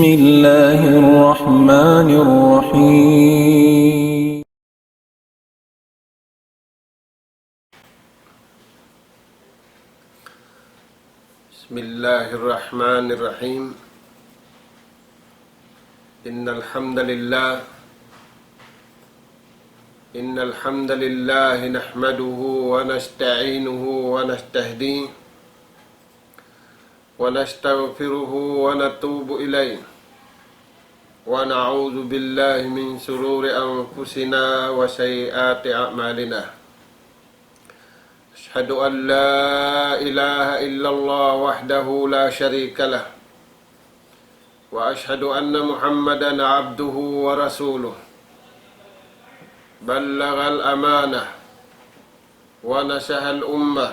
الله الرحمن الرحيم بسم الله الرحمن الرحيم إن الحمد لله نحمده ونستعينه ونستهديه ونستغفره ونتوب إليه ونعوذ بالله من شرور أنفسنا وسيئات أعمالنا أشهد أن لا إله إلا الله وحده لا شريك له وأشهد أن محمدا عبده ورسوله بلغ الأمانة ونصح الأمة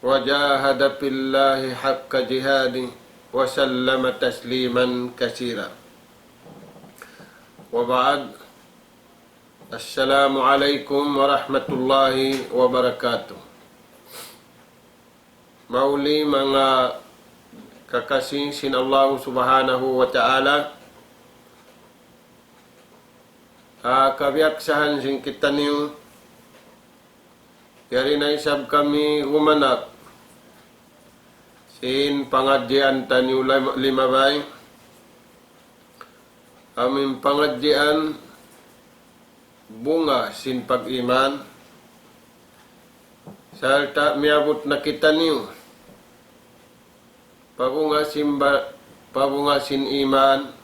وجاهد في الله حق جهاده وسلم تسليما كثيرا وبعد السلام عليكم ورحمة الله وبركاته. Mauli mga kakasing sin Allah subhanahu wa ta'ala, kabiaksahan sin kita niyo yari na isab kami humanap sin pangadjian tanyo limabay aming pangadjian bunga sin pag-iman salta miabot na kita niyo pabunga sin iman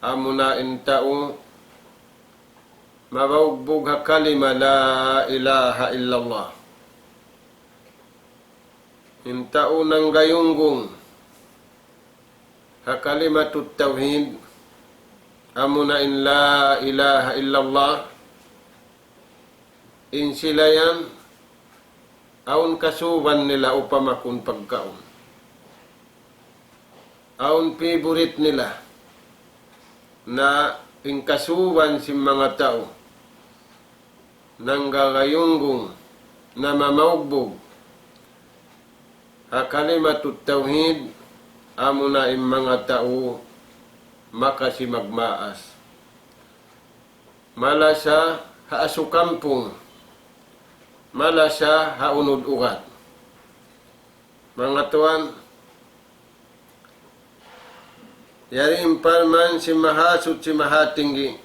amuna intao mabaugbog hakalima la ilaha illallah intao ng gayunggong hakalimatut tawhid amuna in la ilaha illallah in sila yan aun kasuban nila upamakun pagkaon aun favorite nila na in kasuban si mga tao nang gagayunggong na mamaugbog hakalimatut tawhid amuna in mga tao makasimagmaas malasa haasukampong malasa haunod-ugat mga tuwan yari impalman si mahasut si mahatinggi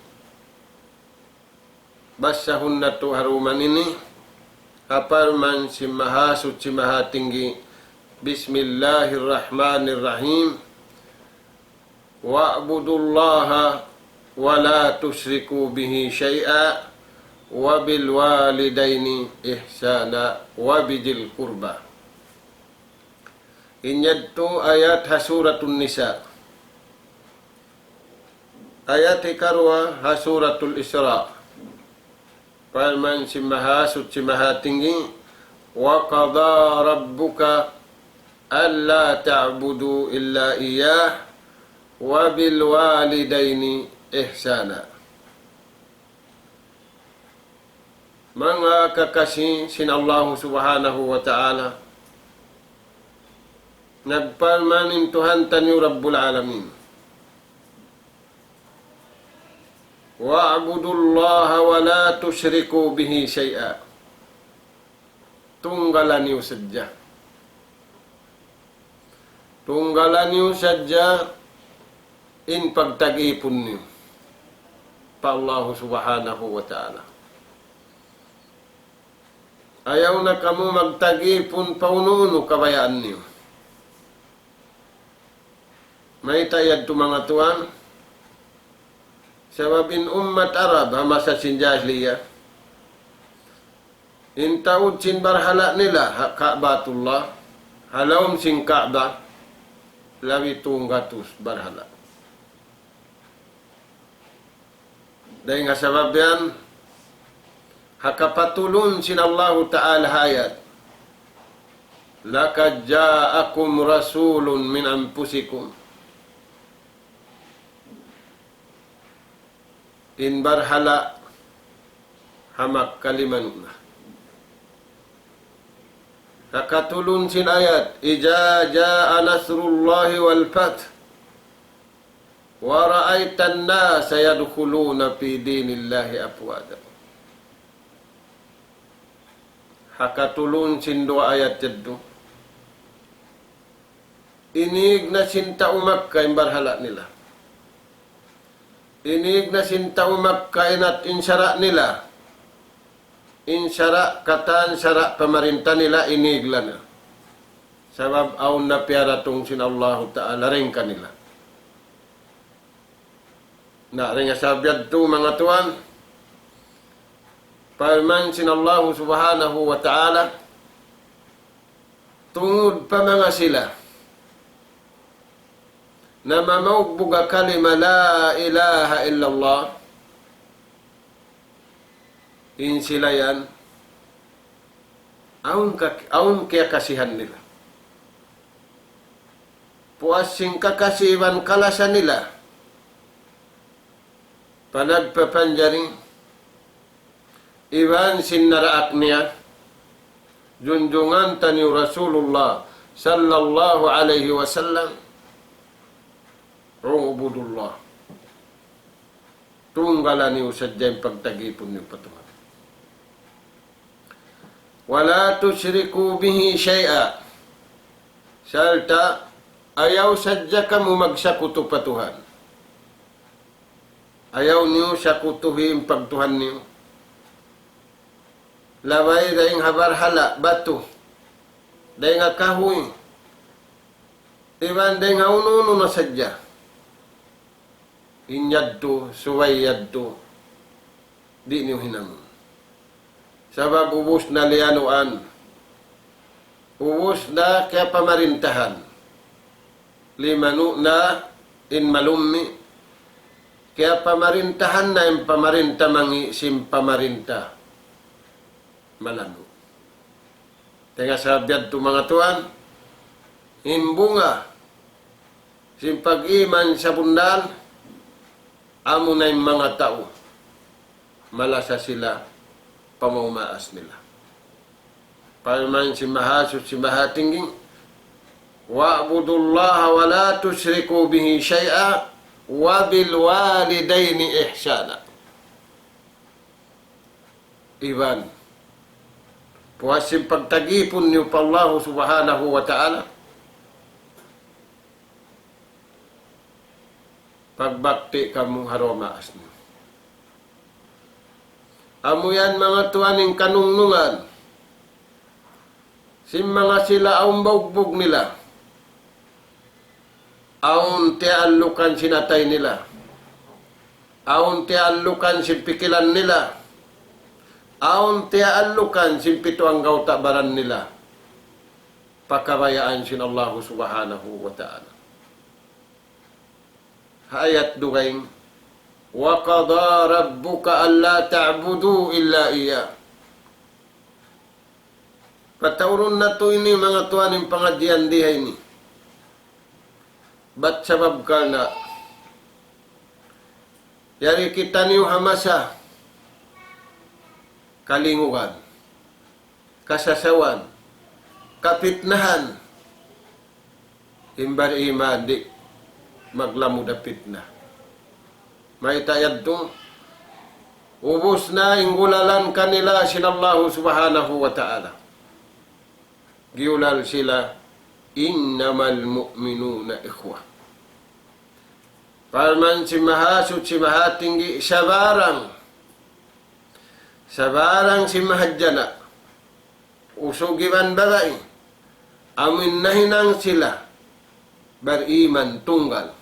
basahun na to haruman ini hapalman si mahasut si mahatinggi Bismillahirrahmanirrahim wa'budullaha wa la tusyriku bihi syai'a wa bil walidaini ihsana wa bijil qurba. Inyadto ayat hasuratul nisa. Ayat ikarwa hasuratul isra. Palman si mahasut si mahatinggi wa qada rabbuka alla ta'budu illa iyyah wa bil walidaini ihsana. Mga kakasi sin Allah subhanahu wa ta'ala nagpalmanin Tuhan tanyo Rabbul Alamin wa'budullaha wa la tusyriku bihi syai'a tunggalan niyo sadya in pagtag-ipon niyo pa Allah subhanahu wa ta'ala. Ayaw na kamo magtag-ipon paununo kabayaan niyo. May tayad to mga tuwan sababin ummat Arab hama sa sinjahliya intaud sin barhala nila Ka'batullah halawm sin Ka'ba lawi tunggatus barhala dahil nga sabab yan hakapatulun sin Allah Ta'ala hayat lakad ja'akum rasulun min anfusikum in barhala hamak kalimanuna Nakatulun sin ayat, Ija ja'a nasrullahi wal fath, wa ra'aitan nasa yadkhuluna fi dinillahi afwaja. Hakatulun sindo ayat jaddo. Inig na sinta umakka imbarhala nila. Inig na sinta umakka inat insara nila. Insara katan sara pamarinta nila inigla na. Sabab aun na piara tong sin Allah Ta'ala rin kanila. Na rin sabyad to mga tuan. Palman sin Allah Subhanahu wa Ta'ala. Tungod pa mga sila. Na mamaubuga kalima la ilaha illallah. In sila yan, aun kaya kasihan nila. Puasing kakasihan kalasan nila. Panagpapanjaring, iwan sinaraak niya, junjungan tani Rasulullah sallallahu alaihi wasallam, Ubudullah. Tunggalan niyo sadyang pagtagipon niyo patuhan. Wala tusyriku bihi syai'a. Salta, ayaw sadya kamu magsakuto patuhan. Ayaw niyo sakutuhin pagtuhan niyo. Laway daing habarhala, batu. Daing akahoy. Iban daing haununo na sadya. Inyadto, suwayyadto. Di niyo hinamon. Sabab ubos na lianuan. Ubos na kaya pamarintahan. Limanu na in malumi. Kaya pamarintahan na yung pamarinta mangi sim pamarinta. Malano. Tenga sabyad to mga tuan. Imbunga. Sim pag-iman sa bundan. Amo na yung mga tao. Malasa sila. Pamaumaas nila. Paman si mahasud si mahatinging wa'budullaha wa la tusyriku bihi syai'a wa bil walidaini ihsana. Iban puasim pagtagipon niyo pa Allah Subhanahu wa Ta'ala. Pagbakti kamu haromaas niyo. Amo yan mga tuaning kanungnungan. Sim mga sila ang baugbog nila. Aun tialukan sinatay nila. Aun tialukan simpikilan nila. Aun tialukan simpituang gautabaran nila. Pakabayaan sin Allah Subhanahu wa Ta'ala. Hayat dugaing وَقَضَى رَبُّكَ أَلَّا تَعْبُدُوا إِلَّا إِيَّهُ. Patauron na to ini mga tuan ng pangadyan dihay ni. Ba't sabab ka na? Yari kita niyo hamasa. Kalinguhan. Kasasawan. Kapitnahan. Imbar iman di maglamud na pitna. May tayad to. Ubus na ingulalan kanila sinallahu Subhanahu wa Ta'ala. Giulal sila, innamal mu'minuna ikhwa. Parman si mahasud si mahatinggi sabarang si mahadjana. Usugiban bagay. Amin nahinang sila. Beriman tunggal.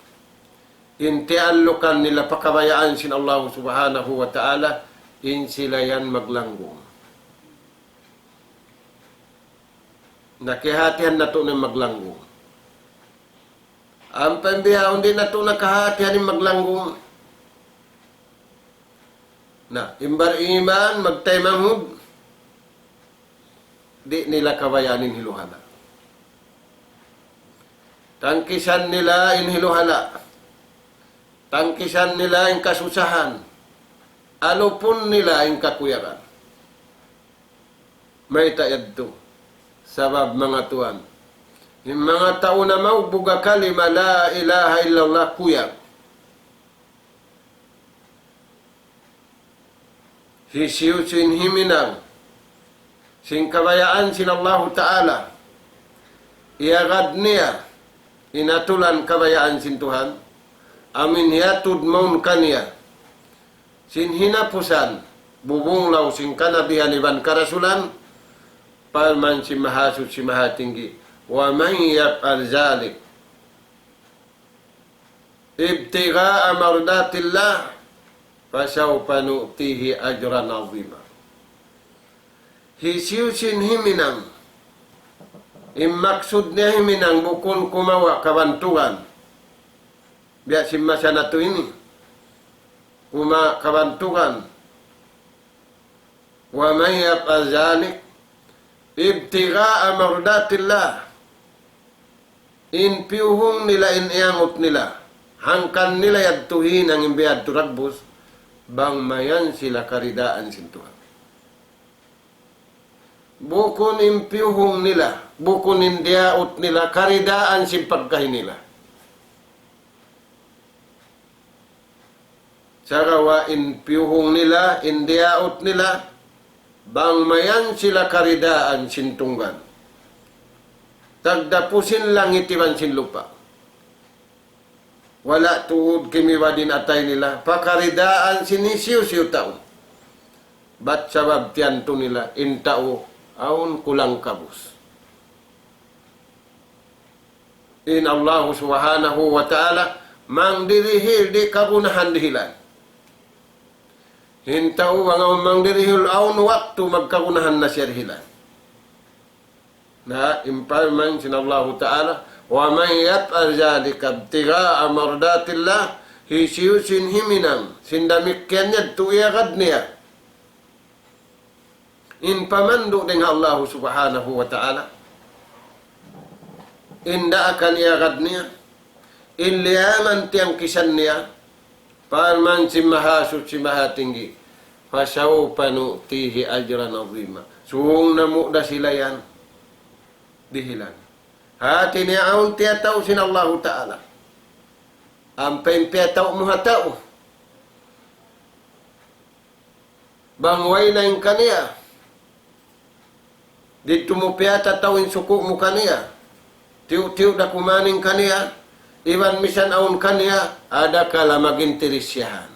Intialukan nila pakabayaan sin Allah Subhanahu wa Ta'ala. In sila yan maglanggong. Nakihatihan na to ng maglanggong. Ang pambihaon din na to nakahatihan ng maglanggong. Na, imbar iman, magtaymangud. Di nila kabayanin hiluhala. Tangkisan nila in hiluhala. Tangkisan nila yung kasusahan. Alupon nila yung kakuyaran. May tayad to. Sabab mga tuan. Yung mga tao na maubuga kalima la ilaha illallah kuyag. hisiu sin himinang, sin kabayaan sin Allah Ta'ala, iagad niya, inatulan kabayaan sin Tuhan, amin hiatud maun kaniya, sin hinapusan, bubunglaw sin kanabihan iban karasulan, palman si mahasud si mahatinggi, wa man yaf'al zalik ibtigha'a mardatillah fasawfa nu'tihi ajran 'azima. Hisiu sin himinang, maksud niya himinang bukun kumawa kabantugan. Biya si masana to ini. Kuma kabantugan. Wa man yaf'al zalik ibtigha'a mardatillah. In piuhong nila iniangot nila. Hangkan nila yadtuhin ang imbiyad turagbus. Bang mayan sila karidaan sin Tuhan. Bukun impiuhong nila, bukun indiaot nila, karidaan sin pagkahin nila. Sarawa impiuhong nila, indiaot nila, bang mayan sila karidaan sin tunggan. Tagdapusin langit iban sin lupa. Wala tuod kimiwa din atay nila, pakaridaan sinisiw-siw tao. Ba't sabab tiyanto nila, intao, aun kulang kabus. In Allah subhanahu wa ta'ala, mang dirihil di kagunahan dihilan. Hintao mga mang dirihil aun waktu magkagunahan na siya dihilan. Na impalman sin Allah ta'ala, wa man yaf'al zalika ibtigha'a mardatillah, hisiu sin himinang, sindamikyan niya, tuyagad niya. In pamandu dengan Allah subhanahu wa ta'ala, inda akan iagad niya, in liyaman tiyang kisan niya, palman si mahasud si mahatinggi, fasawpa nu'tihi ajran 'azima. Suong namuda sila yan, dihilan. Hati niya aun tiyataw sin Allah ta'ala. Ampay tiyataw muhataw. Bangway na yung kaniya. Dito mo piyata tawin suku mo kaniya. Tiyo-tiyo da kumaning kaniya. Iban misan aun kaniya. Ada kala magintirisyahan.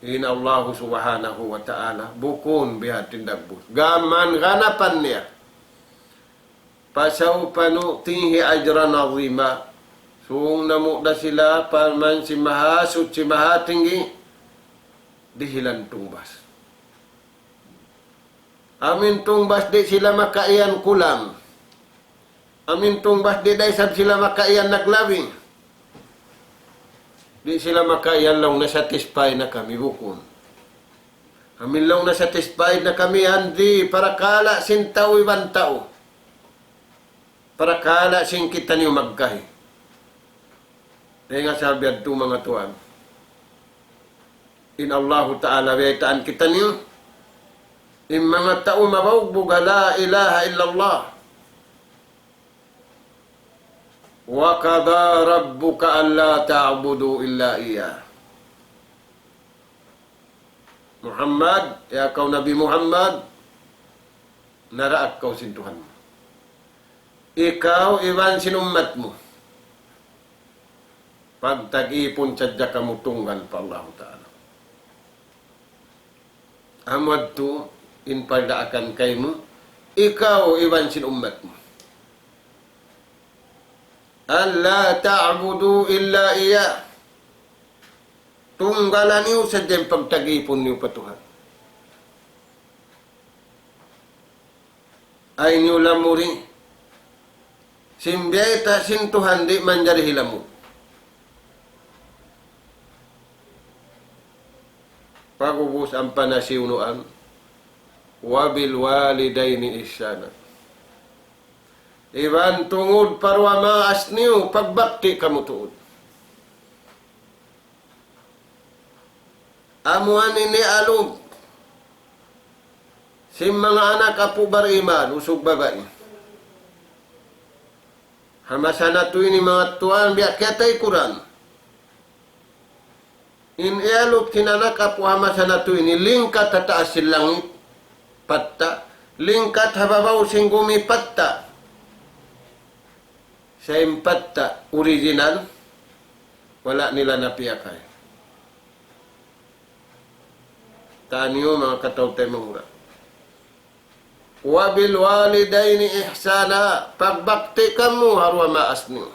In Allah subhanahu wa ta'ala. Bukun bihatin dagbus. Gaman ganapan niya. Pasawpa nu'tihi ajran 'azima. Suong namuda sila. Palman si mahasud si mahatinggi. Dihilan tungbas. Amin tungbas di sila makaian kulang. Amin tungbas di daysab sila makaian naglabing. Di sila makaian lang na-satisfy na kami bukun. Amin lang na-satisfy na kami hindi para kala sin tao iban tao. Para kala sin kita niyo magkahi. Dahil nga sabi at mga tuan. In Allah Ta'ala biyaitaan kita niyo. In mga tao mabagbog la ilaha illallah. Wa qada rabbuka alla ta'budu illa iya. Muhammad, ya kau Nabi Muhammad, naraat kau sin Tuhan mo. Ikaw, iwan sin umat mo. Pagtag-ipon sadya kamutunggan pa Allah Ta'ala. Amad to, in paldaakan kay mo, ikaw iwan sin umat mo. Alla ta'budu illa iya. Tunggalan niyo sa diyang pagtagipon niyo patuhan. Ay niyo lamuri. Simbyayta sin Tuhan di manjari hilamu. Pagubus ang panasiunuan. Wabil walidaini ihsana. Iban tungod parwa maas niyo pagbakti kamu tuod. Amuan ini alum. Sim mga anak apo bariman usog babae. Hamasana tu ini mga tuan biak katay Quran. In ialot kinanak apuhama sa nato ini lingkat tataas sin langit patta, lingkat hababaw sing gumi patta. Sa impatta original wala nila napiyakay. Tanyo mga katawtay mga wabil walidaini ihsana, pagbakti kamu harwa maas niyo.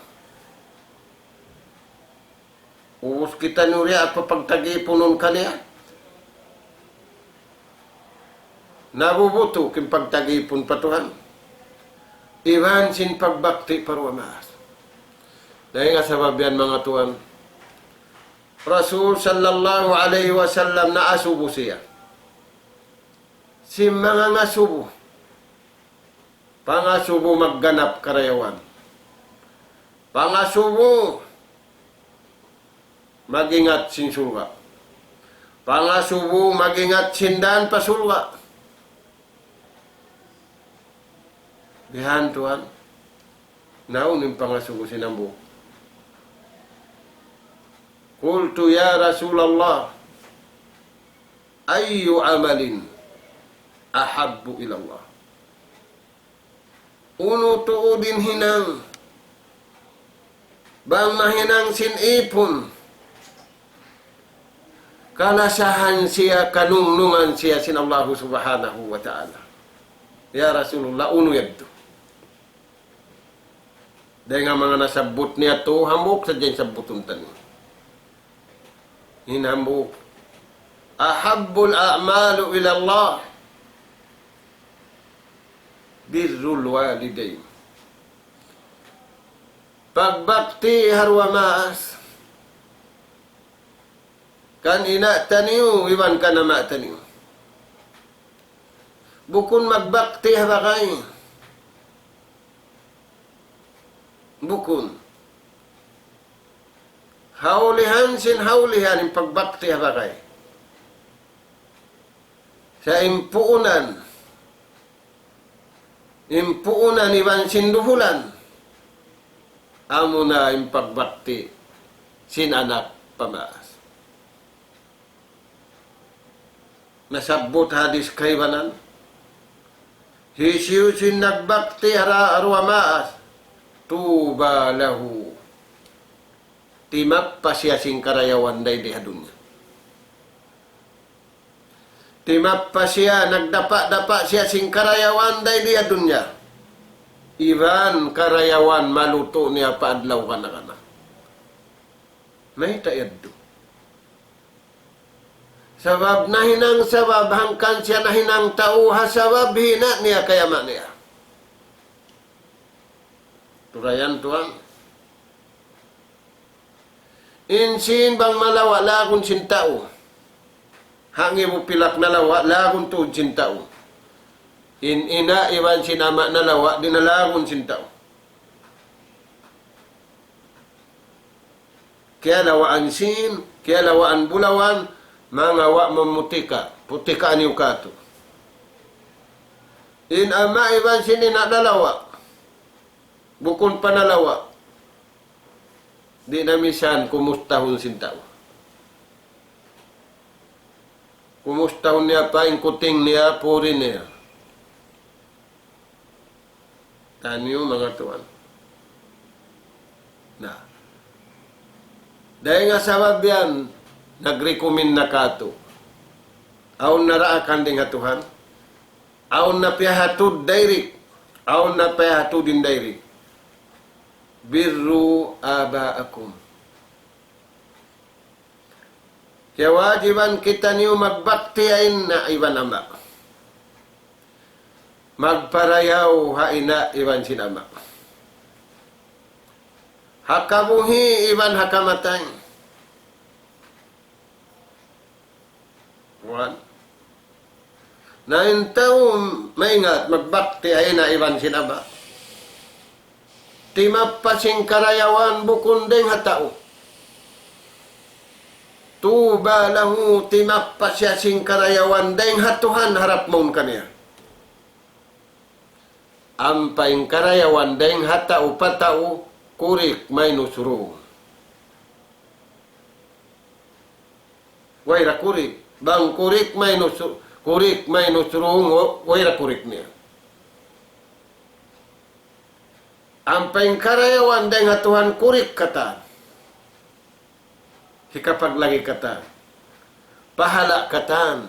Ubus kita nuriya at papagtag-ipunon ka niya. Nabubuto kin pagtag-ipon patuhan. Iwan sin pagbakti parwa maas. Dahil nga sa babian mga tuwan, Rasul sallallahu alaihi wasallam na asubo siya. Si mga ngasubo, pangasubo magganap karayawan. Pangasubo, magingat sin sulga. Pangasubo, magingat sindan pasulga. Dihan tuan, naunin pangasubo sinambu. Qultu ya Rasulullah, ayyu amalin ahabbu ilallah. Uno tuudin hinang, bang mahinang sin ipon, kalasahan siya, kanungnungan siya sin Allah subhanahu wa ta'ala. Ya Rasulullah, uno yadto. Dahil nga mga nasabot niya to, hamok sa dyan sabotun tanin. Hinambok. Ahabbul a'malu ilallah birrul walidain. Pagbakti harwa maas. Kan ina taniyo, iwan ka na mataniyo. Bukun magbakti habakay. Bukun. Haulihan sin haulihan yung pagbakti habakay. Sa impuunan iban sinduhulan, amo na yung pagbakti sin anak pamaas. Nasabot hadis kaybanan, hisiyo sin nagbakti arwa maas, tuba lahu. Timap pa siya sing karayawan day di hadunya. Timap pa siya, nagdapa-dapa siya sing karayawan day di hadunya. Iban karayawan maluto niya paadlaw ka na ka na. May tayaddo. Sabab na hinang sabab, hangkan siya na hinang tauha sabab, hina niya kayama niya. Turayan tuang. Insin bang malawa lagun sin tao. Hangi mo pilak na lawa lagun tuod sin tao. In ina iwan sinama na lawa dinalagun sin tao. Kaya lawaan sin, kaya lawaan bulawan, mga wa mamutika, putika niyo kato. In ama iwan sin ina nalawa, bukon pa nalawa. Di na misan kumustahon sin tao. Kumustahon niya pa, kuting niya, puri niya. Tanyo mga tuwan. Na. Dahil nga sabab yan, nag-recommend na kato. Aon naraakan din nga Tuhan. Aon na piyahatod dairik. Aon na piyahatod din dairik. Birru abaakum. Kaya wajiban kita niyo magbaktiyain na iwan ama. Magparayaw haina iwan sinama. Hakabuhi iwan hakamatay. One. Naintaw maingat magbaktiyain na iwan sinama. Timapasing karayawan bukundeng hatao. Tuba lahu timapasya sing karayawan deng hatuhan harap maun kaniya. Ampaing karayawan deng hatao patao kurik may nusuro. Waira kurik. Bang kurik may nusrung, waira kurik niya. Ang pangkarayawan dahil nga Tuhan kurik kata. Hikapag lagi kata. Pahala katan.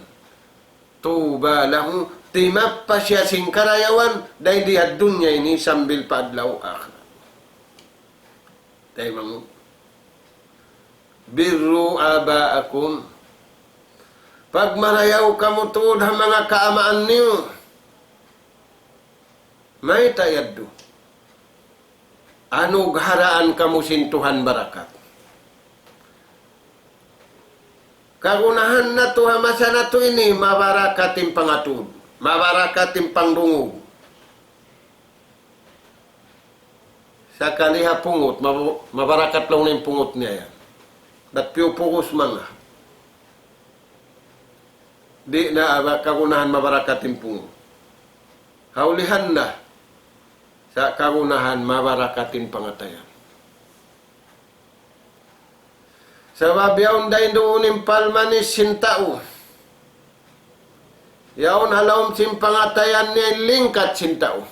Tuba lahu. Timap pa siya singkarayawan dahil di dunya ini sambil paadlaw akhirat. Dahil mga birru abaakum. Pag marayaw kamu tuod ang mga kaamaan niyo, may tayaddo. Ano haraan kamu sintuhan barakat. Kagunahan na to hamasa na to ini, mabarakating pangatud, mabarakating pangdungog. Sa kaliha pungot, mabarakat lang na yung pungot niya yan. Dat piupugos mga. Di na kagunahan mabarakating pungot. Haulihan na. Sa kagunahan, mabarakatin pangatayan. Sa babiyaw dahil doon yung palmanis sintao. Yaon halawang simpangatayan niya lingkat sintao.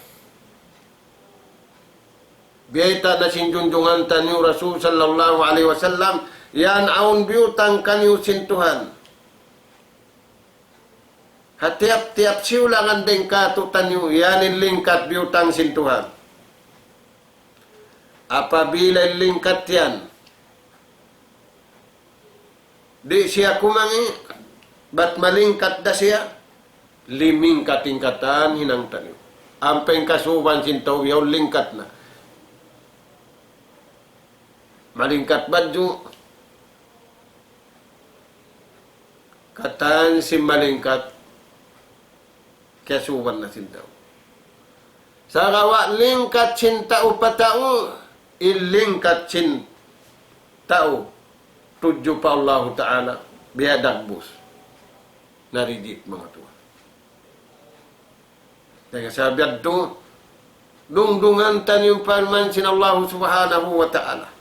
Biyayta na sinjunjungan tanyo Rasul sallallahu alaihi wasallam, yan aun biyutang kanyo sintuhan. Hatiap-tiap siulangan din katutan nyo, yanin lingkat biyutang sintuhan. Apabila lingkat yan, di siya kumangi, ba't malingkat na siya? Liming katingkatan hinang tanyo. Ampeng kasuban sintaw, yaw lingkat na. Malingkat badyo. Katan si malingkat, kasuban na sintaw. Sa kawa lingkat sintao patao, ilingkat sintao, tudyo pa Allah Ta'ala, biyadagbos, narijit mga tuwa. Dahil sabiad to, dungdungan taniyong parman sin Allah Subhanahu wa Ta'ala.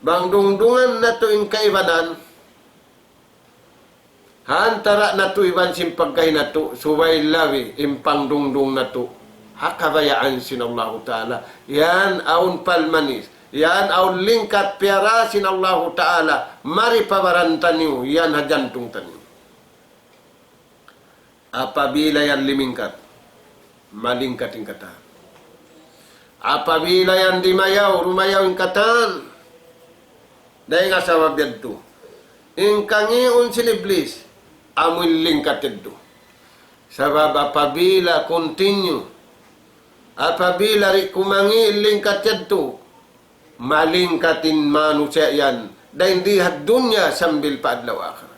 Bang dungdungan na to yung kaibanan, hantara na to iban simpagkay na to, suway lawi, impang dungdung na to, hakabayaan sin Allah Ta'ala. Yan aun palmanis. Yan aun lingkat piara sin Allah Ta'ala. Mari pabarantan niyo. Yan hajantung tanyo. Apabila yan limingkat, malingkat yung kata. Apabila yan dimayaw, rumayaw yung katan. Dahil nga sa wabiyad to. Ingkangiun siniblis, amoy lingkat ito. Sabab apabila continue, apabila kumangi lingkat ito, malingkatin manusia yan. Dahil di dunya sambil paadlaw akhirat.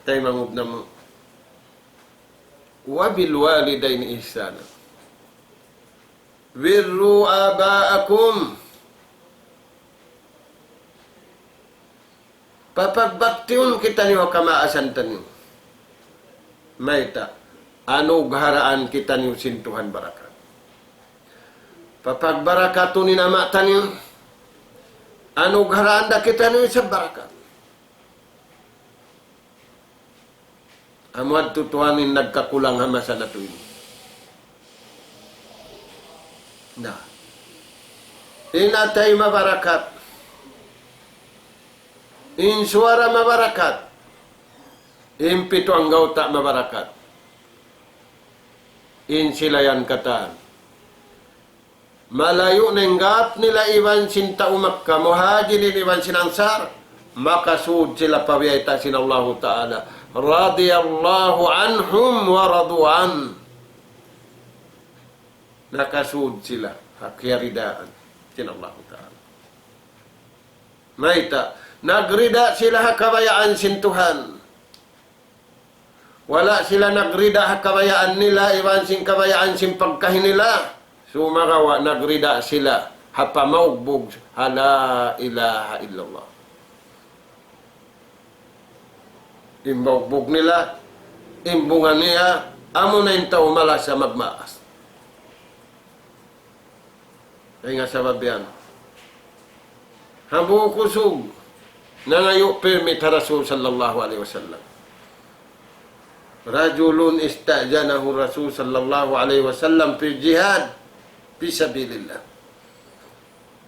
Tayo mangub na mo. Wabil walidaini ihsana. Birru abaakum. Papagbaktiun kita niyo kamaasan tanyo. Maita, ano gaharaan kita niyo sintuhan barakat. Papagbarakatunin ama tanyo, ano gaharaan da kita niyo sa barakat. Amuad tutuanin nagkakulang hamasa na tuwin. Na. Inatay mabarakat. Insuara mabarakat. Impito ang gauta mabarakat. Insilayan kataan. Malayo ng gap nila iwan sinta umakka. Muhajilin iwan sinansar. Makasud sila pabiyayta sin Allah Ta'ala. Radiyallahu anhum wa radu'an. Nakasud sila. Hakyaridaan sin Allah Ta'ala. Maita. Nagrida sila hakabayaan sin Tuhan. Wala sila nagrida hakabayaan nila, iwan sin kabayaan sin pagkahin nila. Sumagawa, nagrida sila hapamaugbog hala ilaha illallah. Imbaugbog nila, imbungan niya, amo na yung tao mala sa magmaas. Kaya nga sabab yan. Habu kusog. Nangayo permit ha Rasul sallallahu alaihi wasallam. Rajulun istajanahu Rasul sallallahu alaihi wasallam fi jihad fi sabilillah.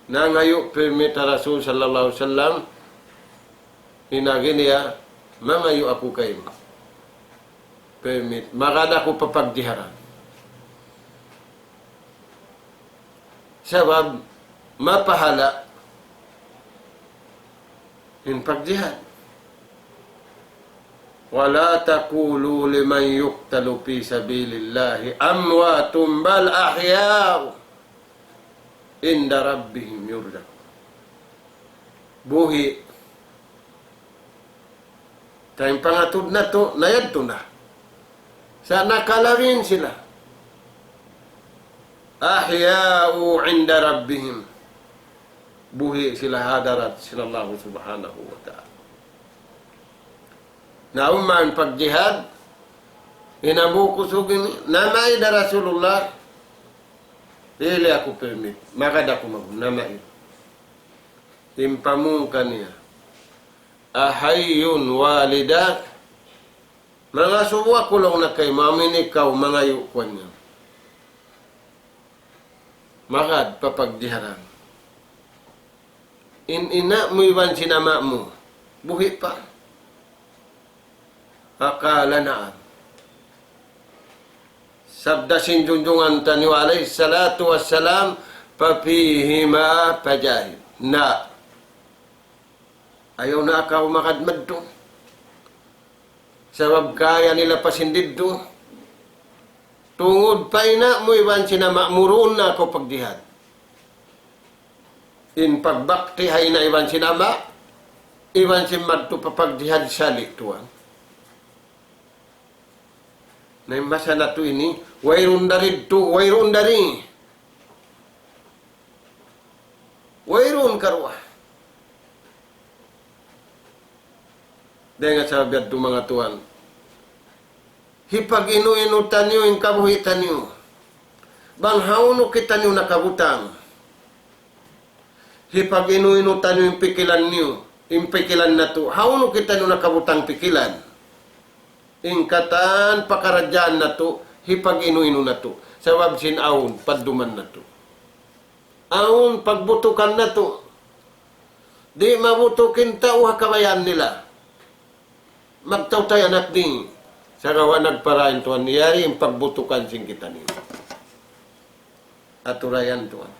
Nangayo permit ha Rasul sallallahu alaihi wasallam. Hinagin niya, mangayo ako kayo. Permit. Magana ko papagdiharan. Sabab, mapahala in pagjihad. Wala taqulu liman yuqtalu fi sabilillahi amwatun bal ahya'u inda rabbihim yurzaq. Buhi. Tayong pangatod na to, nayadto na. Sa nakalawin sila. Ahya'u inda rabbihim. Buhi sila hadarat sila Allah subhanahu wa ta'ala. Nauman pagjihad, inabukusugin, namay da Rasulullah, dili ako permit, makada ko namay. Timpamungkan niya, ahayyun walidak, mga suwa kulong na kay mamin ikaw, mga yukwan niya. Makad papagdiharan. Ina mo iwan sinama mo, buhi pa. Akala na. Sabda sinjunjungan tanyo alayhi salatu wassalam, papihima pajahid. Na. Ayaw na akaw makadmad to. Sabab kaya nila pasindid to. Tungod pa ina mo iwan sinama, muroon na ako pagdihad. In pagbakti hay na iwan sinama, iwan simad to papagdihad salik tuwan. Naimbasa na to ini, wairun dari to, wairun dari. Wairun karwa. Dahil nga sabi at mga tuwan, hipag inu-inutan niyo yung kabuhitan niyo. Banghauno kita niyo nakabutang. Hipag inu-inutan niyo yung pikilan niyo, yung pikilan na to. Hauno kita niyo nakabutang pikilan. Ingkatan pakaradyan na to, hipag inu-inu na to. Sabab sin aun, padduman na to. Aun, pagbutukan na to. Di mabutukin tao hakabayan nila. Magtawtay anak ni. Sa gawa nagparain tuan niyari, yung pagbutukan sing kita niyo. Aturayan tuan.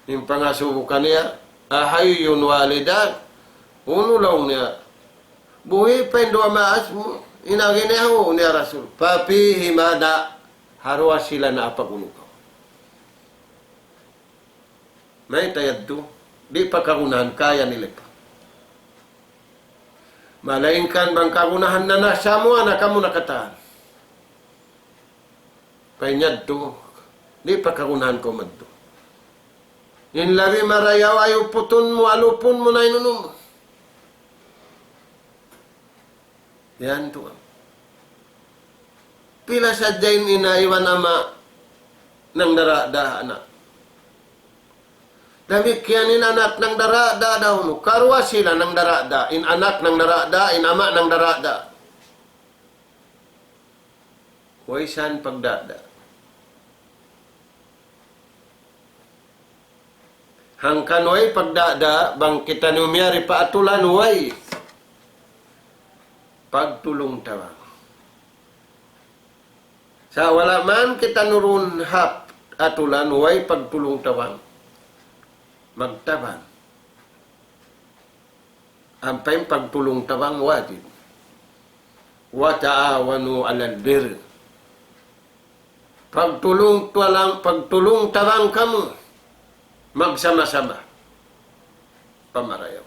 Yung pangasubukan niya, ahayyun walidak, uno lang niya. Buhi pa yung dua maas mo. Inagin niya ho niya Rasul. Papi himada. Harwa sila na apagulo ka. May tayad to. Di pa kagunahan. Kaya nila pa. Malaingkan bang kagunahan na nasa mo. Anak ka mo nakataan. Painyad to. Di pa kagunahan ko madto. Yung labi marayaw ayaw putun mo. Alupun mo na inunum mo. Yan to. Pila sa dyan inaiwan ama ng darada anak. Dami kiyanin anak ng darada daw no. Karwa sila ng darada. In anak ng darada, in ama ng darada. Huwag saan pagdada. Hangkanoy pagdada, bang kita numiyari paatulan, huwag. Pagtulong tawang. Sa wala man kita nurun hap atulan, huwag pagtulong tawang. Magtabang. Ampay pagtulong tawang wajib. Wa ta'awanu alal bir. Pagtulong tawang kamu. Magsama-sama. Pamarayaw.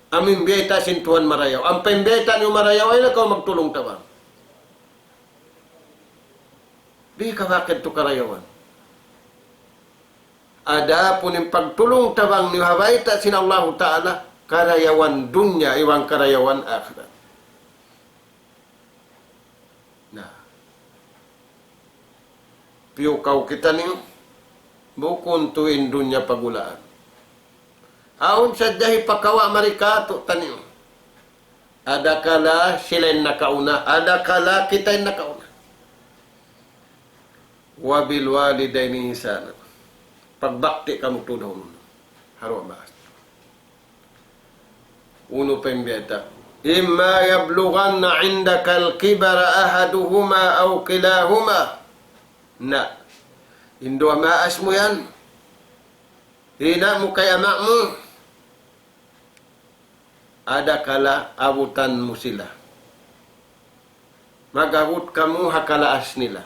Aming beta sintuan marayaw. Ang pembeta niyo marayaw ay nakaw magtulong tawang. Di ka bakit to karayawan? Ada pun yung pagtulong tawang niyo habaita sin Allah Ta'ala karayawan dunya iwang karayawan akhirat. Nah. Piukaw kita niyo bukon tuin dunya pagulaan. Aun sa dahi pakawa marikato tanim. Ada kala sila'y nakauna, ada kala kita'y nakauna. Wabil walidaini ihsana. Pagbakti kamu tunaw nun. Harwa baas. Uno pa yung biyata. Imma yablughanna indaka al-kibara ahaduhuma aw kilahuma. Na. Indo amaas mo yan. Hina mo kay ama mo. Ada kala abutan mo sila. Magabot ka mo hakalaas nila.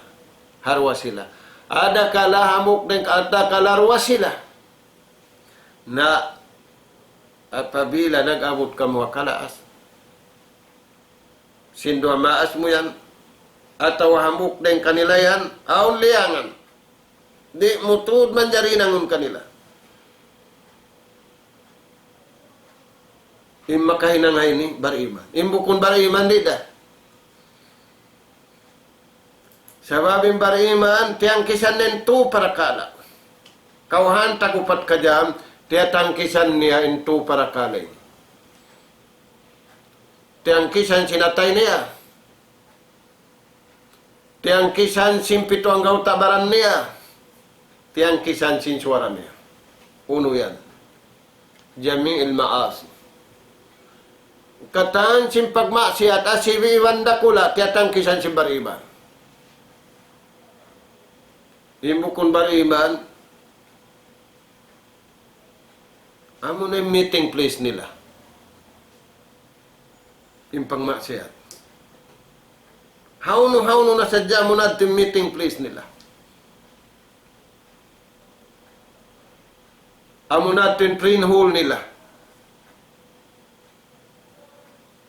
Harwa sila. Ada kala hamok din ada kala harwa sila. Na apabila nag-abot ka mo hakalaas. Sindo maas mo yan. Ataw hamok din kanila yan. Aon liyangan. Di mutud man jari nangun kanila. Makahinangay ni bariman. Imbukon bariman di da. Sababing bariman, tiyang kisan nintu para kala. Kauhan tagupat ka jam, tiyang kisan niya intu para kala. Tiyang kisan sinatay niya. Tiyang kisan simpito ang gautabaran niya. Tiyang kisan sinsuara niya. Uno yan. Jami'il ma'asi. Kataan simpagmaksiat asibi wanda kula tiyatang kisan si bariman. Imbukon bariman, amo na yung meeting place nila. Yung pangmaksiat. Hauno na sadya mo na yung meeting place nila. Amo na yung train hall nila.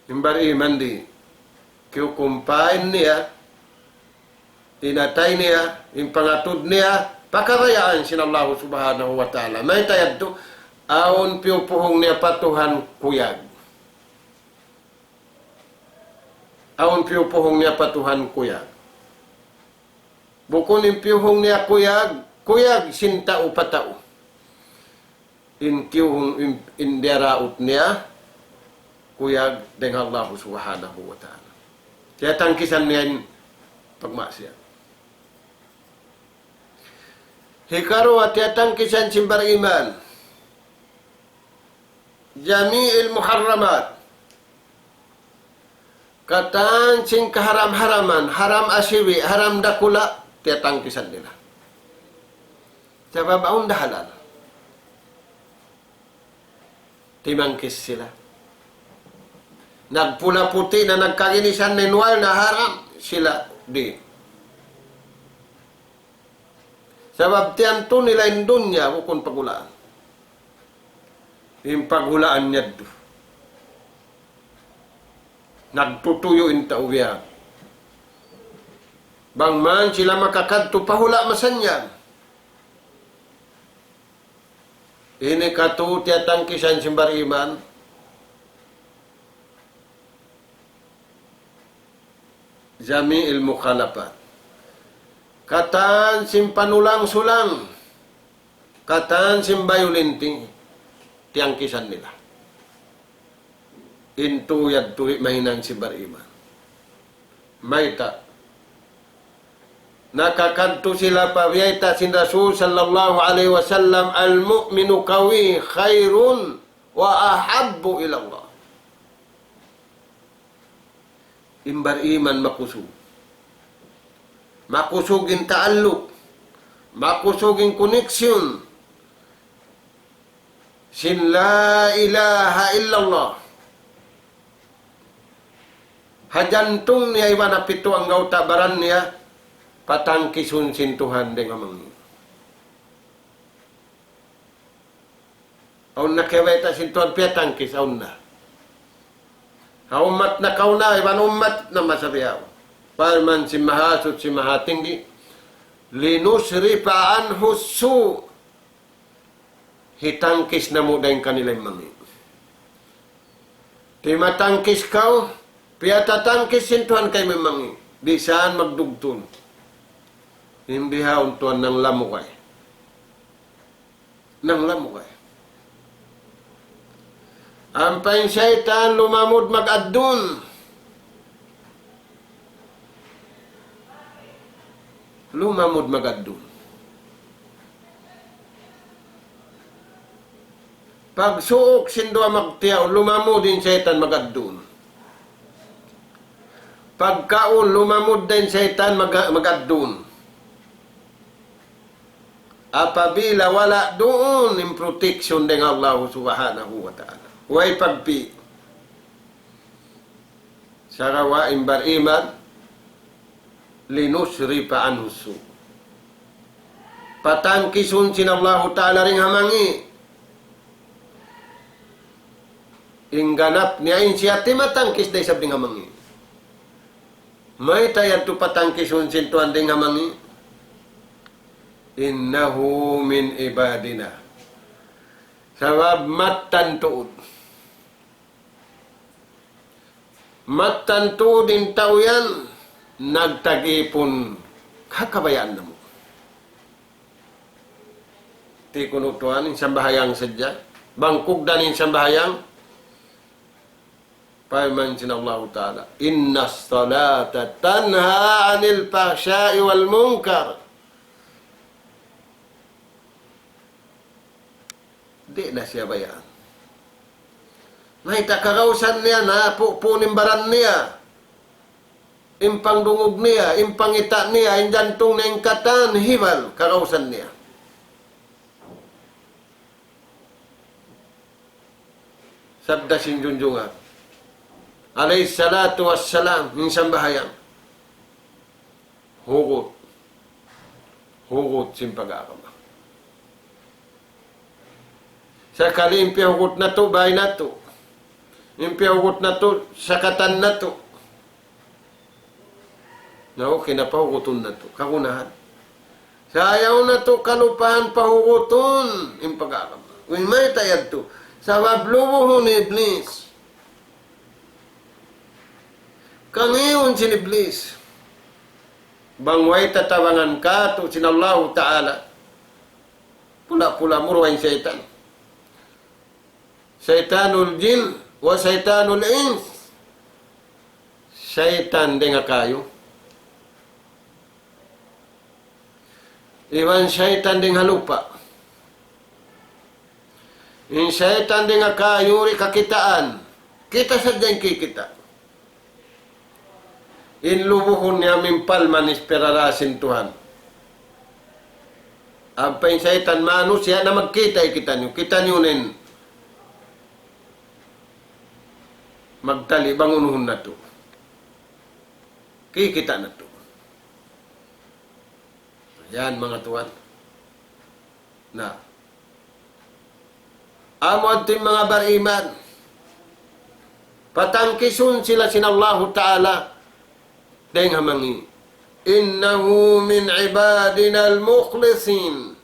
Yung bariman di, kiukumpain niya, inatay niya, yung pangatod niya, pakarayaan sin Allah subhanahu wa ta'ala. May tayad to, aon piupuhong niya patuhan kuyag. Aon piupuhong niya patuhan kuyag. Bukon yung piuhong niya kuyag sinta o patao. In kiyuhong inderaut niya, kuyag dengan Allah subhanahu wa ta'ala. Kaya tangkisan niya yung pagmaksiyat. Hikaru at tangkisan simbar iman. Jami'il muharramat. Katan sing kaharam-haraman, haram asiwi, haram dakula, tangkisan nila. Sabab aun dahalal. Timangkis sila. Nagpula puti na nagkaginisan ninwal na haram sila di. Sabab tiyan to nila yung dunya kung pagulaan. Yung pagulaan niya do. Nagtutuyo yung taubiyan. Bang man sila makakadto pahula masanyan. Ini katu tiyatang kisan simbar iman. Jami'il mukhalafat. Katan simpanulang-sulang. Katan simbayulinting. Tiyang kisan nila. Intu yadtuhi mahinang si bariman. Mayta. Nakakanto sila pabiyayta sin Rasul sallallahu alaihi wasallam al-mu'minu qawi khairun wa ahabbu ila Allah. Imbar iman makusug. Makusugin taaluk. Makusugin koneksyon. Sin la ilaha illallah. Hajantung niya iba na pito ang gautabaran niya. Patangkisun sin Tuhan dengan mangi. Aun na keweta sin Tuhan piatangkis aun na. Umat na kauna, iban umat na masabiyaw. Parman si mahasut si mahatinggi. Linusripa anhu su. Hitangkis na mo dahil kanilang mangi. Di matangkis kau, piatatangkis sin Tuhan kay memangi. Di saan magdugtun. Imbihaon tuan ng lamukay. ng lamukay. Ang paing syaitan lumamod mag-addun. Lumamod mag-addun. Pag suok sindwa magtiyaw, lumamod din syaitan mag-addun. Pagkaon, lumamod din syaitan mag-addun. Apabila wala doon in protection ng Allah subhanahu wa ta'ala. Huwag pagpi. Sarawa imbar iman, linusri pa'an husu. Patangkisun sin Allah ta'ala ring hamangi. Ingganap niya insyati matangkis day sabding hamangi. May tayad to patangkisun sin tuan ding hamangi. Innahu min ibadina. Sabab mattantuod. Mattantuod din tao yan, nagtagipon kakabayaan na mo. Ti kunutuan, yung sambahayang sadya, bangkugdan yung sambahayang, Paiman sin Allah Ta'ala, Inna salata tanha anil fahsya'i wal munkar. Di na siya bayaan. May takarausan niya na punimbaran niya. Impang dungog niya, impang ita niya, injantong na ingkatan, hibal, karausan niya. Sabda sin junjungan. Alayhi salatu wassalam, minsan bahayang. Hugot. Hugot sin pag-aakama. Sakali impiyahugot na to, bahay na to. Impiyahugot na to, sakatan na to. No, kinapahuguton na to. Kakunahan. Sayaw na to, kalupahan pahuguton. Impagakam. Kung may tayad to, sa wablubuhon ni Iblis. Kangiyon si Iblis. Bangway tatawangan ka to, sinallahu ta'ala. Pula-pula murwain syaitan. Syaitanul jin wa syaitanul ins. Syaitan di nga kayo. Iwan syaitan di nga lupa. In syaitan di nga kayo ri kakitaan. Kita sa dyan kikita. In lubuhon niya mimpalman isperarasin Tuhan. Ang pain syaitan manusia na magkita kita nyo. Kita nyo nin. Magtali bangunuhon na to. Kikita na to. Yan mga tuwan. Na. Amo ating mga bariman. Patangkisun sila sinallahu ta'ala. Dahil hamangi. Innahu min ibadina al-mukhlisin.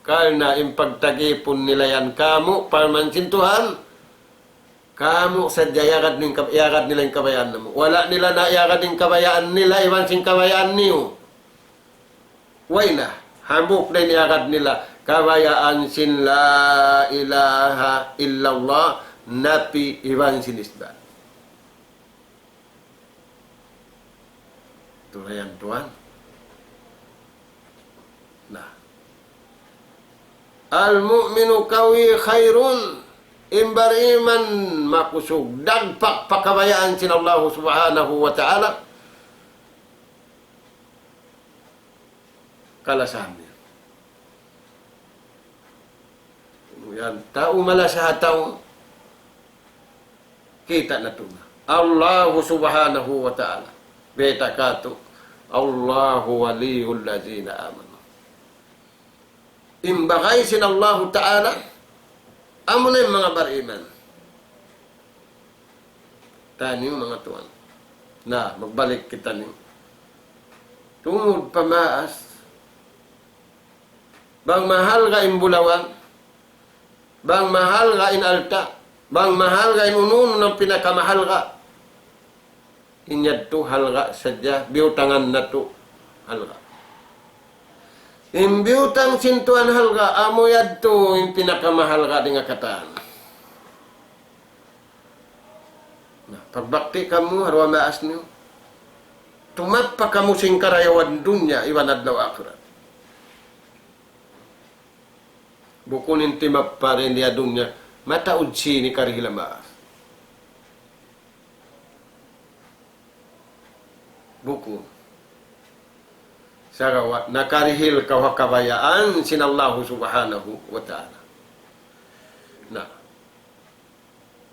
Karena impagtagipon nila yan kamo, parmansin Tuhan. Kamu sadya iagad nila yung kabayaan mo. Wala nila na iagad yung kabayaan nila, iwan sing kabayaan niyo. Way na. Hambuk na iagad nila. Kabayaan sin la ilaha illallah napi iwan sin isda. Ito na yan, Tuhan. Nah. Al-mu'minu kawi khairun. Imbar iman makusog dagpak pakabayaan sin Allah subhanahu wa ta'ala kalasahan niya. Yan, tao malasaha tao kita na ito na. Allah subhanahu wa ta'ala beta kato Allahu waliyul lazina amanu. Imbagay sin Allah ta'ala amo na yung mga bariman. Tani yung mga tuwan. Na, magbalik kita niyo. Tungod pamaas. Bang mahal ka imbulawan. Bang mahal ka inalta. Bang mahal ka inununo ng pinakamahal ka. Inyad to halga sadya. Biutangan na to halga. Imbiutang sintuan halga, amo yadto yung pinakamahal ka di nga kataan. Pagbakti kamu, harwa maas niyo. Tumat pa kamu sing karayawan dunya, iwan adlaw akhirat. Bukunin timap pa rin dia dunya, mataud ni karihila maas. Buku. Sagawa, nakarihil kabayaan sinallahu subhanahu wa ta'ala. Nah.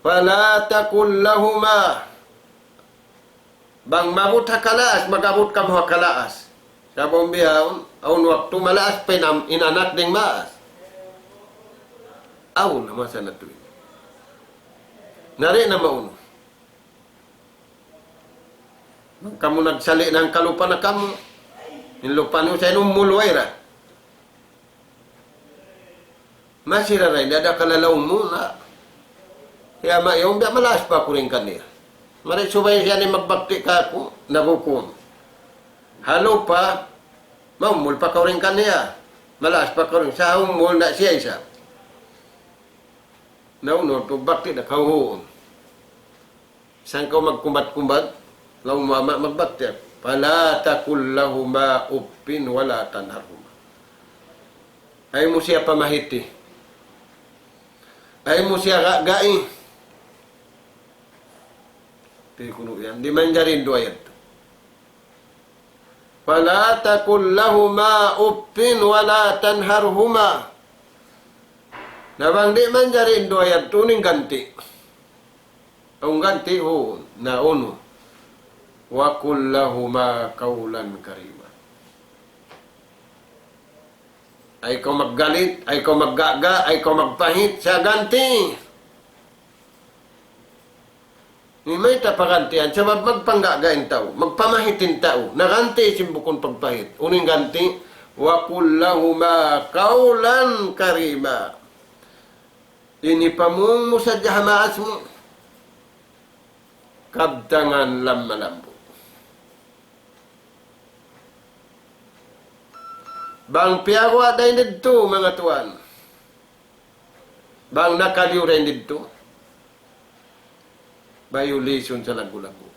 Fala takul lahuma. Bang mabut hakalaas, magabut kamu hakalaas. Sabong bihaon, aun waktu malaas penam inanak ding maas. Aun na masa na tuwin. Nari na mauno. Kamu nagsali ng kalupa na kamu. Yung lupa nyo sa inong mulwayra. Masira rin, ada kalalaw muna. Kaya yung biya malas pa ko rin kanila. Maray subay siya ni magbakti ka ako, nabukon. Halo pa, maumul pa ka rin kanila. Malas pa ka rin, sa umul na siya isa. Nauno, to bakti na kauhoon. Saan ka magkumbat-kumbat? Lau mama magbakti. Fala takul lahuma uffin wala tanharhuma. Ay mo siya pamahiti. Ay mo siya gai. Tikuno yan. Di man jarin doa yan. Fala takul lahuma uffin wala tanharhuma. Nabang di man jarin doa yan. Tuning ganti. Ang ganti ho na uno. Wa kullahuma kaulan karima. Ay ko maggalit, ay ko maggaga, ay ko magpahit, siya ganti. Ni may tapagantian, siya magpanggagain tao, magpamahitin tao, naganti simbukon pagpahit. Uning ganti, wa kullahuma kaulan karima. Inipamung mo sa jahamaas mo, kabtangan lam-malambo. Bang piyagwa day dito, mga tuan. Bang nakaliw rin dito. Violation sa lagu-lagu.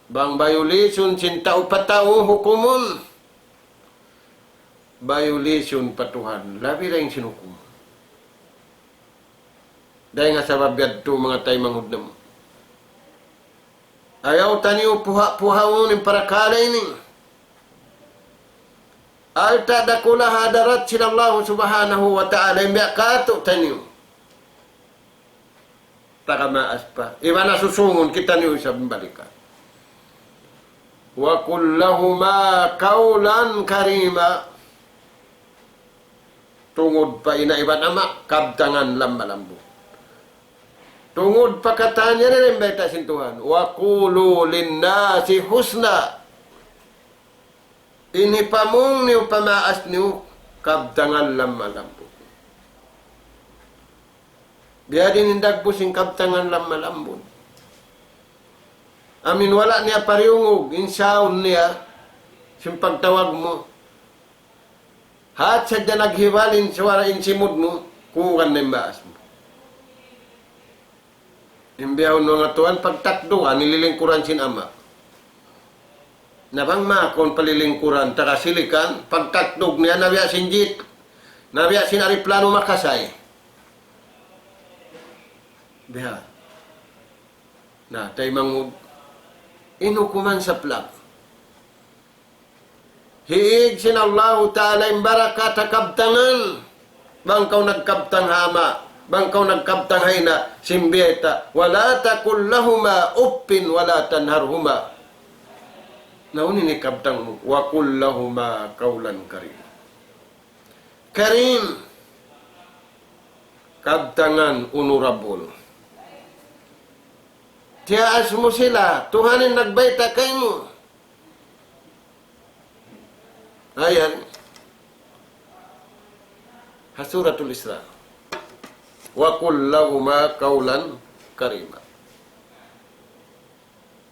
Bang violation sintao patao hukumon. Violation patuhan. Labi rin sinukum. Dahil nga sa babyad to mga tayo manghudam. Ayaw taniyo puha-puhaon yung parakala ini. Alta dakula hadarat sinallahu subhanahu wa ta'ala imbiak kato taniyo. Takamaas pa. Iba na susungon kita niyo sa balikan. Wa kullahuma kaulan karima. Tungod pa inaiban amak, kabtangan lambalambo. Tungod pa katanya rin beta sintuhan. Wa kulu linnasi husna. Ini pamung niyo pamaas niyo kabtangan lammalambo. Biya din indag pusing kabtangan lammalambo. Amin wala niya pariungog, insaon niya, simpagtawag mo. Hat sadya naghiwalin suwara insimod mo, kukan na maas mo. Imbiyaw nga tuwan, pagtakduan, nililingkuran sin ama. Nabang makon palilingkuran, takasilikan, pagtakdog niya, nabiya sinjit, nabiya sin ariplano makasay. Biya. Na, tayo mangud, inukuman sa plak. Hiig sin Allah ta'ala imbaraka takabtangan, bang kau nagkabtang hama, bang kau nagkabtang hayna, simbiyeta, wala takul lahuma uppin, wala tanharhuma. Naunin ni kabtang mo, wa kullahuma kaulan karim. Karim, kabtangan honorable. Tiyaas mo sila, Tuhanin nagbayta kay mo. Ayan. Hasuratul Isra. Wa kullahuma kaulan karima.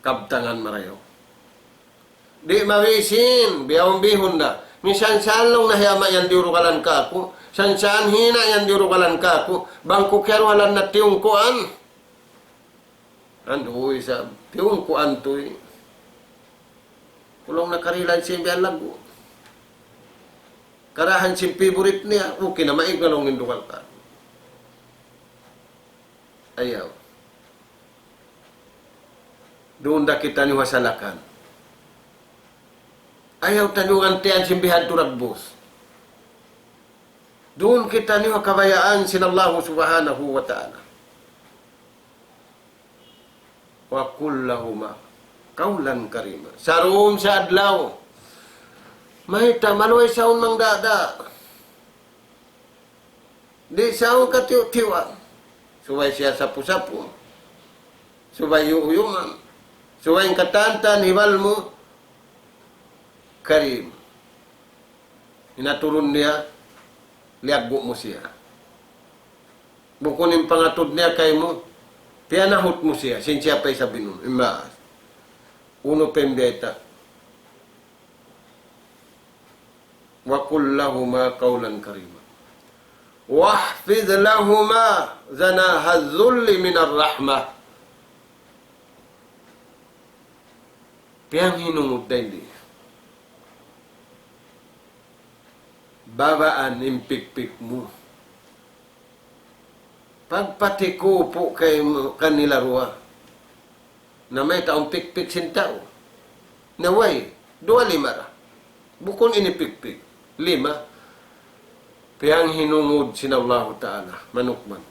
Kabtangan marayo. Di mawisin, biyawang bihon na. Minsan salong nahiyama yan diurukalan ka ako. San hina yan diurukalan ka ako. Bangko kaya walan na tiyungkuan. Ando isa, tiyungkuan to eh. Kulong nakarilan siya biyan lago. Karahan siyang favorite niya. Okay na maigalong indukal ka. Ayaw. Doon da kita ni wasalakan. Ayaw tanungan tiyan simbihan turagbos. Doon kita niyo kabayaan sinallahu subhanahu wa ta'ala. Wa kullahuma kaulan karima. Sarum sa adlaw. May tamaloy saun mang dada. Di saun katiw-tiwa. Subay siya sapu-sapu. Subay uyuman. Subay katantan hiwal mo. Karim. Inaturun niya, liagbo mo siya. Bukunin pangatod niya kay mo, pianahot mo siya, siya pa'y sabi nun, imaas. Uno pembeta. Wa kullahuma kaulan karima. Wahfidh lahuma zanahaz zulli minar rahmah. Piyang hinungod na hindi. Babaan impikpik mo. Pagpatiko po kay kanila ruwa na may taong pikpik sintao. Naway, 2-5 ra. Bukon inipikpik. 5. Piyang hinungod sinallahu ta'ala. Manukman.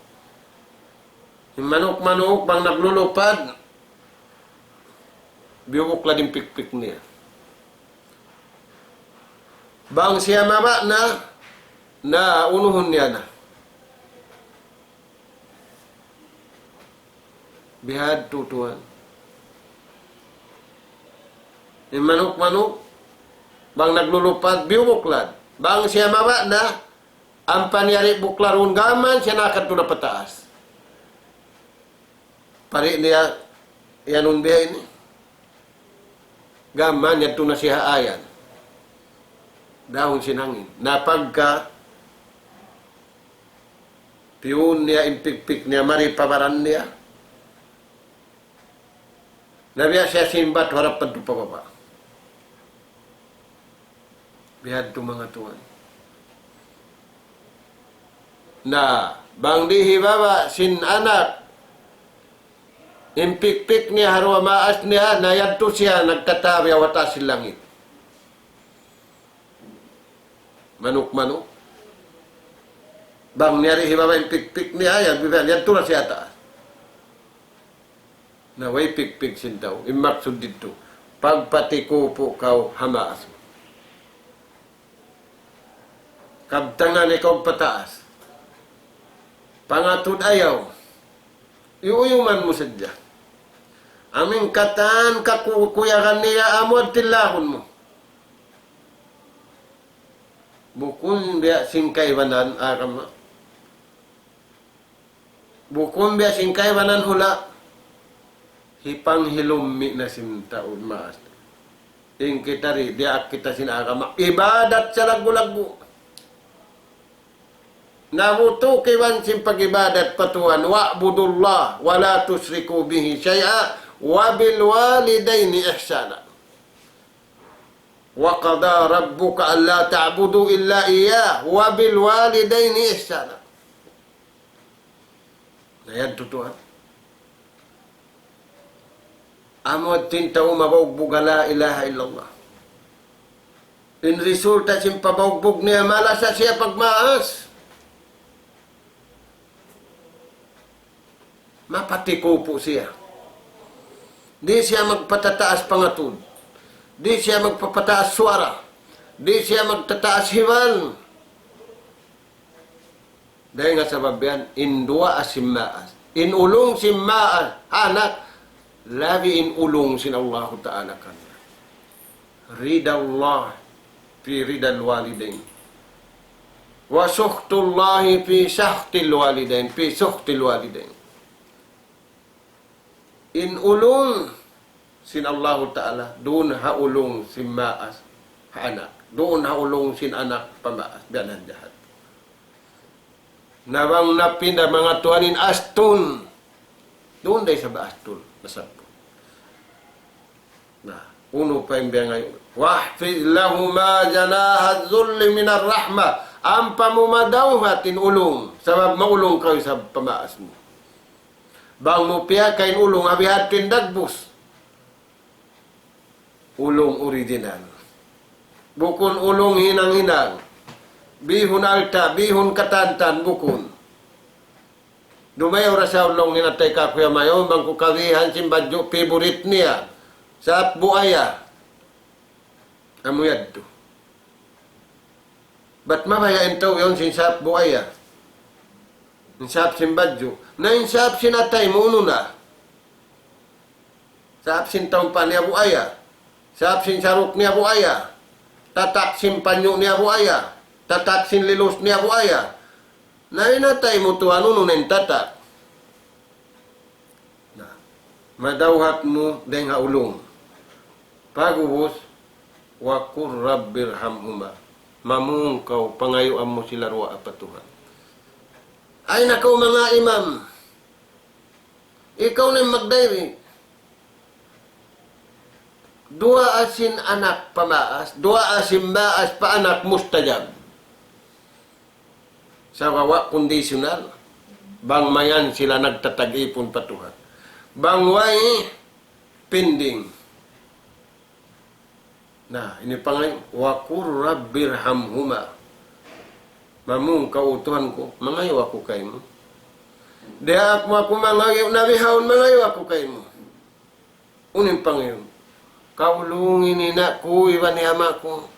Yung manuk-manuk bang naglulupad, biyukok la din pikpik niya. Bang siya maba na unuhon niya na. Bihad tutuan. Yung manuk-manuk, bang naglulupad, biubuklad. Bang siya maba na, ang panyari buklaron gaman, siya nakadto na pataas. Pari niya, yanun bihay ni. Gaman, yan na siya ayan. Dahon sinangin. Napagka piyun niya, impikpik niya, maripabaran niya. Nabiya siya simbat, harap pa pababa. Bihad to mga tuwan. Na, bang dihi baba, sin anak, impikpik niya, harwa maas niya, nayadto siya, nagtatabi, awatas langit. Manuk-manuk. Bang niyari hibaba yung pik-pik niya, yan tulad siya taas. Naway pik-pik sintaw, imaksud dito, pagpatiko po kau hamaas mo. Kabtangan ikaw pataas. Pangatod ayaw, iuyuman mo sadya. Aming katan kakukuyakan niya, amod tilahon mo. Bukun biya singkay banan akama. Bukun biya singkay banan hula. Hipang hilummi na sintaon maas. Ing kita ri, diya kita sinakama. Ibadat sa lagu-lagu. Nabuto kiwan simpag-ibadat patuan. Wa'budullah wa la tusriku bihi syai'a wa bil walidaini ihsana. وَقَضَى رَبُّكَ أَلَّا تَعْبُدُوا إِلَّا إِيَّاهُ وَبِالْوَالِدَيْنِ إِحْسَانًا. Ayan tutuan. Amod tintaw mabagbog la ilaha illallah. In resulta siyang pabagbog niya, malasa siya pagmaas. Mapatiko po siya. Di siya magpatataas pangatod. Di siya magpapataas suara. Di siya magtataas hiwal. Dahil nga sa babian, indua asimmaas. Inulong simmaas. Anak, labi inulong sin Allah Ta'ala kanna. Rida Allah fi ridal walidain. Wa sukhtullahi fi sakhtil walidain. Fi sukhtil walidain. Inulong sin Allah Ta'ala, doon haulong sin maas anak. Doon haulong sin anak pamaas biyanan jahat. Nawang napinda mga tuhanin aston. Doon day sa baaston. Masabot. Nah, uno pa yung biya ngayon. Wahfiz lahuma janaha zulli minar rahma. Ang pamumadaw hatin ulong. Sabab maulong kayo sa pamaas mo. Bang mo piya kain ulong abihatin dagbus. Ulong original. Bukun ulong hinang-hinang. Bihun alta, bihun katantan, bukun. Dumayo rasa ulong ninatay ka kuya mayo, bangku kawihan simbadyo, favorite niya. Sa buaya. Amuyad to. Ba't mabayain to yun sinsap buaya? Insap simbadyo. Na insap sinatay mo uno na. Sa apsin taong pa niya buaya. Sa apsin sarok niya buaya. Tataksin panyo niya buaya. Tataksin lilos niya buaya. Na inatay mo to ano nun tatak. Na, madawhat mo deng haulong. Pagubos, wakur rabbil hamhuma. Mamungkaw, pangayuan mo sila ruwa apatuhan. Ay nakaw mga imam. Ikaw na magdayri. Dua asin anak pamaas, dua asin maas pa anak mustajab. Sa wawa kondisyonal, bang mayan sila nagtatag-ipon patuhan. Bang way pending. Nah, ini pangalan wakur rabbir hamhuma. Mamung kautuhan ko, mangayo ako kay mo. Dia ako mangayo, nabihawon mangayo ako kay mo. Unin pangayon, kaulungin ni na ko, iwan ni ama ko.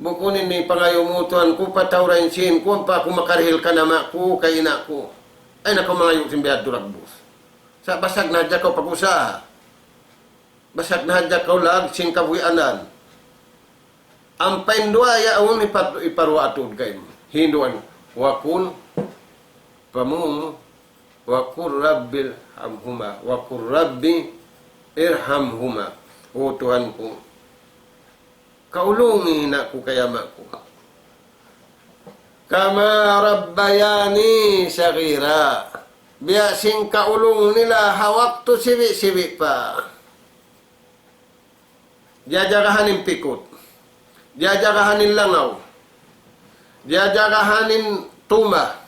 Bukunin ni pangayo mo tuhan ko, patawrain sin ko, pa ako makarihil ka nama ko, kay ina ko. Ay nako mangayo simbiyad duragbos. Sa basag na dya ko pag-usaha. Basag na dya ko lag, sin kabuyanan. Ang paindua yaon iparwa atod kay mo. Hinduan, wakun pamum wakur rabbil hamhuma wakur rabbi irhamhuma. O Tuhan ko, kaulungi na ko kayama ko. Kama rabbayani sagira. Biasing kaulong nila hawak to siwi-siwi pa. Jajarahanin pikot. Jajarahanin langaw. Jajarahanin tuma.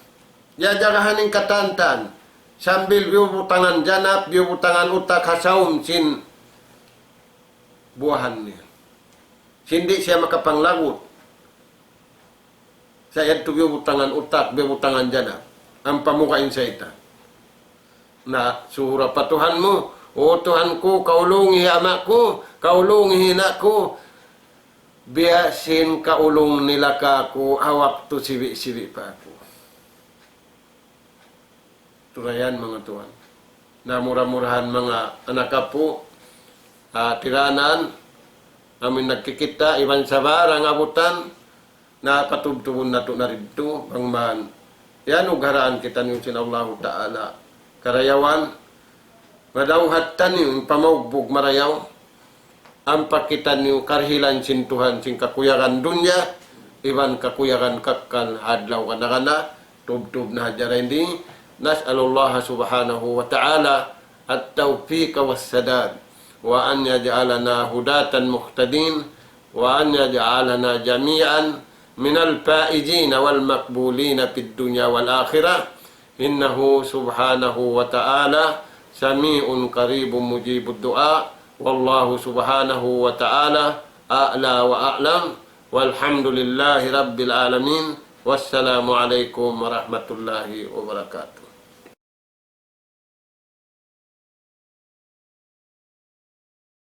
Jajarahanin katantan. Sambil biubutangan janap, biubutangan utak hasaum sin buahan niya. Hindi siya makapanglagot. Saya itu biubutangan utak, biubutangan janap. Ang pamukain sa ita. Na surah patuhan mo, o Tuhan ko, kaulungi ama ko, kaulungi hina ko. Biasin kaulong nila ka ko, hawak to siwi-siwi pa ako. Turayan mga Tuhan. Na murah-murahan mga anak po, tiranan, amin nagkikita, iban sa barang abutan, na patubtubon na to na rito, ang man. Yan, ugaraan kita niyo sin Allah Ta'ala. Karayawan, madawhatan niyo, pamaugbog marayaw, ang pakitan niyo karhilan sin Tuhan sin kakuyaran dunya, iban kakuyaran kakkan hadlaw kanakana, tub-tub na hadjara hindi, nas'alullah subhanahu wa ta'ala at-tawfiq was-sadad wa an yaj'alana hudatan muhtadin wa an yaj'alana jami'an minal faizin wal maqbulin fid dunya wal akhirah innahu subhanahu wa ta'ala sami'un qaribun mujibud du'a. Wallahu subhanahu wa ta'ala a'la wa a'lam walhamdulillahi rabbil alamin. Wassalamu alaikum warahmatullahi wabarakatuh.